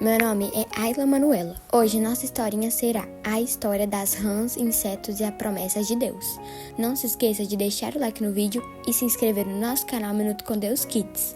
Meu nome é Ayla Manuela. Hoje nossa historinha será a história das rãs, insetos e a promessa de Deus. Não se esqueça de deixar o like no vídeo e se inscrever no nosso canal Minuto com Deus Kids.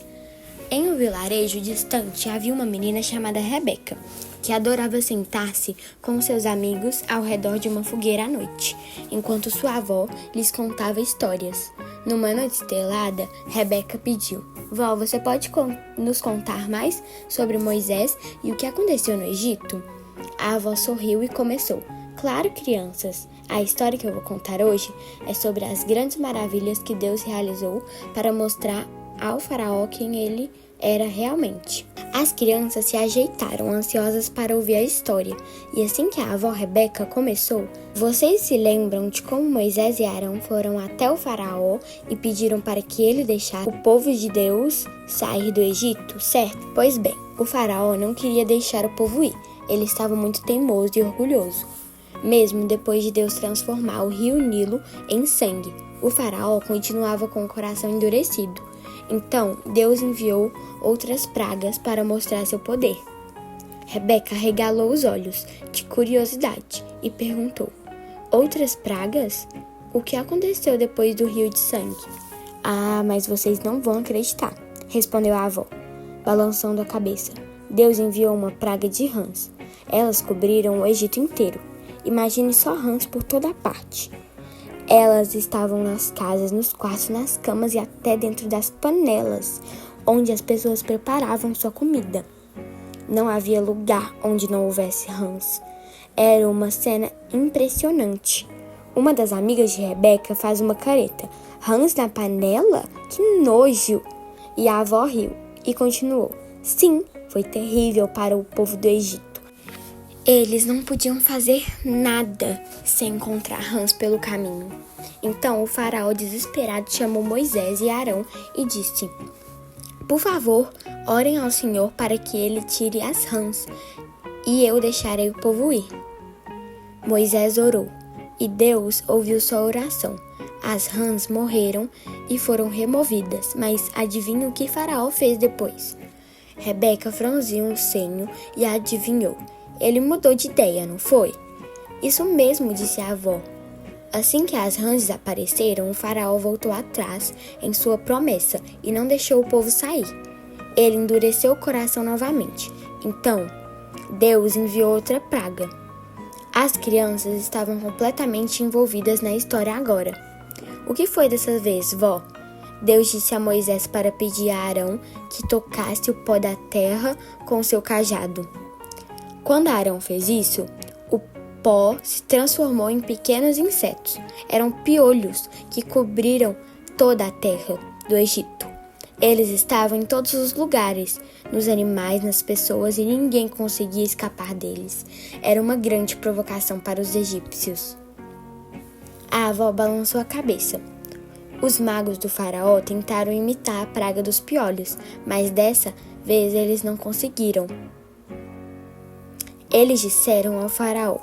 Em um vilarejo distante havia uma menina chamada Rebeca, que adorava sentar-se com seus amigos ao redor de uma fogueira à noite, enquanto sua avó lhes contava histórias. Numa noite estrelada, Rebeca pediu: "Vó, você pode nos contar mais sobre Moisés e o que aconteceu no Egito?" A avó sorriu e começou: "Claro, crianças. A história que eu vou contar hoje é sobre as grandes maravilhas que Deus realizou para mostrar ao faraó quem ele era realmente." As crianças se ajeitaram, ansiosas para ouvir a história, e assim que a avó Rebeca começou: "Vocês se lembram de como Moisés e Arão foram até o faraó e pediram para que ele deixasse o povo de Deus sair do Egito, certo? Pois bem, o faraó não queria deixar o povo ir. Ele estava muito teimoso e orgulhoso. Mesmo depois de Deus transformar o rio Nilo em sangue, o faraó continuava com o coração endurecido. Então, Deus enviou outras pragas para mostrar seu poder." Rebeca regalou os olhos de curiosidade e perguntou: "Outras pragas? O que aconteceu depois do rio de sangue?" "Ah, mas vocês não vão acreditar", respondeu a avó, balançando a cabeça. "Deus enviou uma praga de rãs. Elas cobriram o Egito inteiro. Imagine só rãs por toda parte. Elas estavam nas casas, nos quartos, nas camas e até dentro das panelas, onde as pessoas preparavam sua comida. Não havia lugar onde não houvesse rãs. Era uma cena impressionante." Uma das amigas de Rebeca faz uma careta: "Rãs na panela? Que nojo!" E a avó riu e continuou: "Sim, foi terrível para o povo do Egito. Eles não podiam fazer nada sem encontrar rãs pelo caminho." Então o faraó, desesperado, chamou Moisés e Arão e disse: "Por favor, orem ao Senhor para que ele tire as rãs, e eu deixarei o povo ir." Moisés orou, e Deus ouviu sua oração. As rãs morreram e foram removidas, mas adivinha o que Faraó fez depois? Rebeca franziu um senho e adivinhou. Ele mudou de ideia, não foi? "Isso mesmo", disse a avó. Assim que as rãs desapareceram, o faraó voltou atrás em sua promessa e não deixou o povo sair. Ele endureceu o coração novamente. Então, Deus enviou outra praga. As crianças estavam completamente envolvidas na história agora. "O que foi dessa vez, vó?" Deus disse a Moisés para pedir a Arão que tocasse o pó da terra com seu cajado. Quando Arão fez isso, o pó se transformou em pequenos insetos. Eram piolhos que cobriram toda a terra do Egito. Eles estavam em todos os lugares, nos animais, nas pessoas, e ninguém conseguia escapar deles. Era uma grande provocação para os egípcios. A avó balançou a cabeça. Os magos do faraó tentaram imitar a praga dos piolhos, mas dessa vez eles não conseguiram. Eles disseram ao faraó: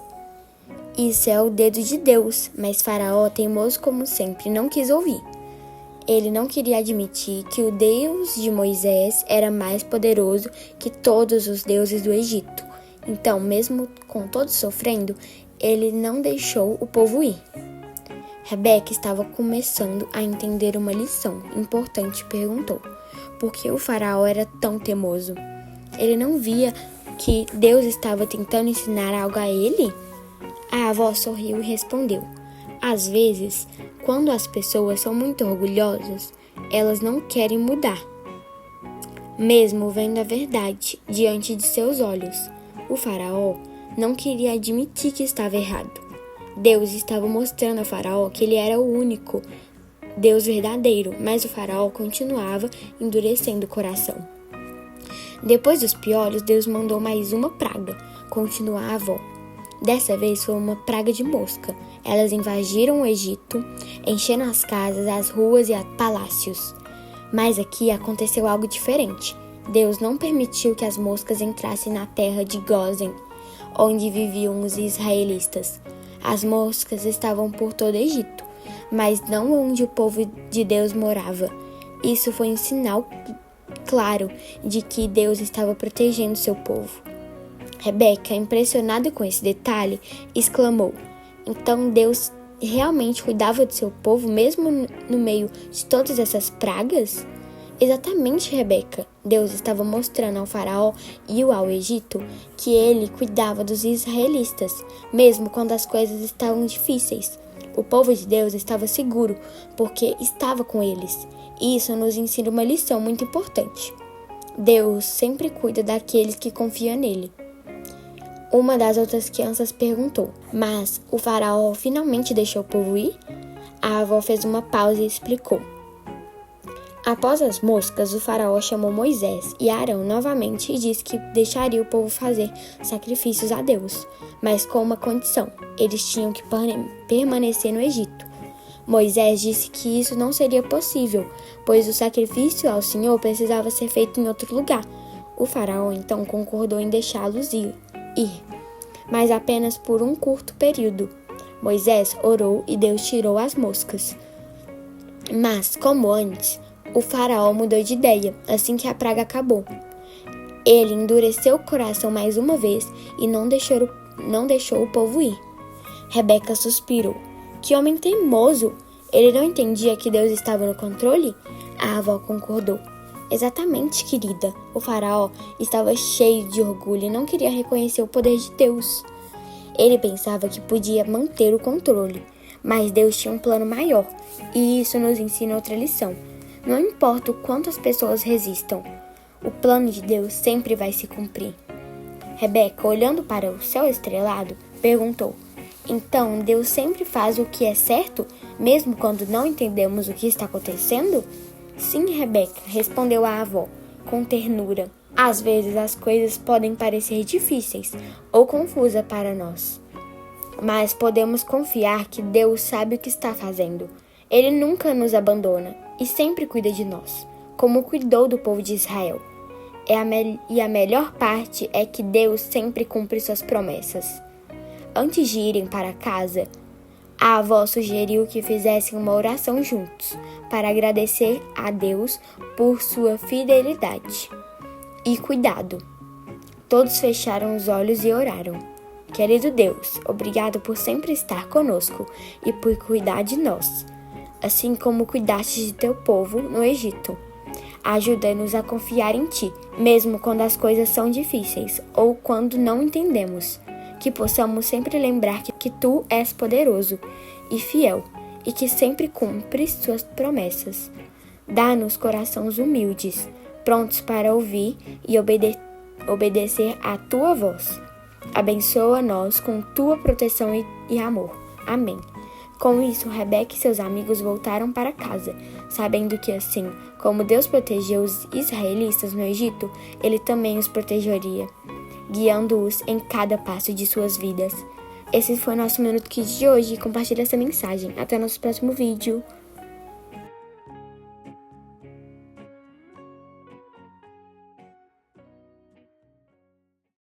"Isso é o dedo de Deus", mas Faraó, teimoso como sempre, não quis ouvir. Ele não queria admitir que o Deus de Moisés era mais poderoso que todos os deuses do Egito. Então, mesmo com todos sofrendo, ele não deixou o povo ir. Rebeca estava começando a entender uma lição importante e perguntou: por que o faraó era tão teimoso? Ele não via que Deus estava tentando ensinar algo a ele? A avó sorriu e respondeu: "Às vezes, quando as pessoas são muito orgulhosas, elas não querem mudar, mesmo vendo a verdade diante de seus olhos." O faraó não queria admitir que estava errado. Deus estava mostrando ao faraó que ele era o único Deus verdadeiro, mas o faraó continuava endurecendo o coração. Depois dos piolhos, Deus mandou mais uma praga, continuou a avó. Dessa vez foi uma praga de mosca. Elas invadiram o Egito, enchendo as casas, as ruas e os palácios. Mas aqui aconteceu algo diferente. Deus não permitiu que as moscas entrassem na terra de Gósen, onde viviam os israelitas. As moscas estavam por todo o Egito, mas não onde o povo de Deus morava. Isso foi um sinal claro de que Deus estava protegendo seu povo. Rebeca, impressionada com esse detalhe, exclamou: então Deus realmente cuidava do seu povo mesmo no meio de todas essas pragas? Exatamente, Rebeca. Deus estava mostrando ao faraó e ao Egito que ele cuidava dos israelitas, mesmo quando as coisas estavam difíceis. O povo de Deus estava seguro porque estava com eles. E isso nos ensina uma lição muito importante. Deus sempre cuida daqueles que confiam nele. Uma das outras crianças perguntou: mas o faraó finalmente deixou o povo ir? A avó fez uma pausa e explicou: após as moscas, o faraó chamou Moisés e Arão novamente e disse que deixaria o povo fazer sacrifícios a Deus, mas com uma condição: eles tinham que permanecer no Egito. Moisés disse que isso não seria possível, pois o sacrifício ao Senhor precisava ser feito em outro lugar. O faraó então concordou em deixá-los ir, mas apenas por um curto período. Moisés orou e Deus tirou as moscas. Mas, como antes, o faraó mudou de ideia assim que a praga acabou. Ele endureceu o coração mais uma vez e não deixou o povo ir. Rebeca suspirou. Que homem teimoso! Ele não entendia que Deus estava no controle? A avó concordou. Exatamente, querida. O faraó estava cheio de orgulho e não queria reconhecer o poder de Deus. Ele pensava que podia manter o controle, mas Deus tinha um plano maior, e isso nos ensina outra lição. Não importa o quanto as pessoas resistam, o plano de Deus sempre vai se cumprir. Rebeca, olhando para o céu estrelado, perguntou: então Deus sempre faz o que é certo, mesmo quando não entendemos o que está acontecendo? Sim, Rebeca, respondeu a avó, com ternura. Às vezes as coisas podem parecer difíceis ou confusas para nós, mas podemos confiar que Deus sabe o que está fazendo. Ele nunca nos abandona e sempre cuida de nós, como cuidou do povo de Israel. E a melhor parte é que Deus sempre cumpre suas promessas. Antes de irem para casa, a avó sugeriu que fizessem uma oração juntos, para agradecer a Deus por sua fidelidade e cuidado. Todos fecharam os olhos e oraram. Querido Deus, obrigado por sempre estar conosco e por cuidar de nós, assim como cuidaste de teu povo no Egito. Ajuda-nos a confiar em Ti, mesmo quando as coisas são difíceis ou quando não entendemos. Que possamos sempre lembrar que Tu és poderoso e fiel e que sempre cumpres Suas promessas. Dá-nos corações humildes, prontos para ouvir e obedecer à Tua voz. Abençoa-nos com Tua proteção e amor. Amém. Com isso, Rebeca e seus amigos voltaram para casa, sabendo que assim como Deus protegeu os israelitas no Egito, Ele também os protegeria, guiando-os em cada passo de suas vidas. Esse foi o nosso Minuto Kids de hoje. Compartilhe essa mensagem. Até o nosso próximo vídeo.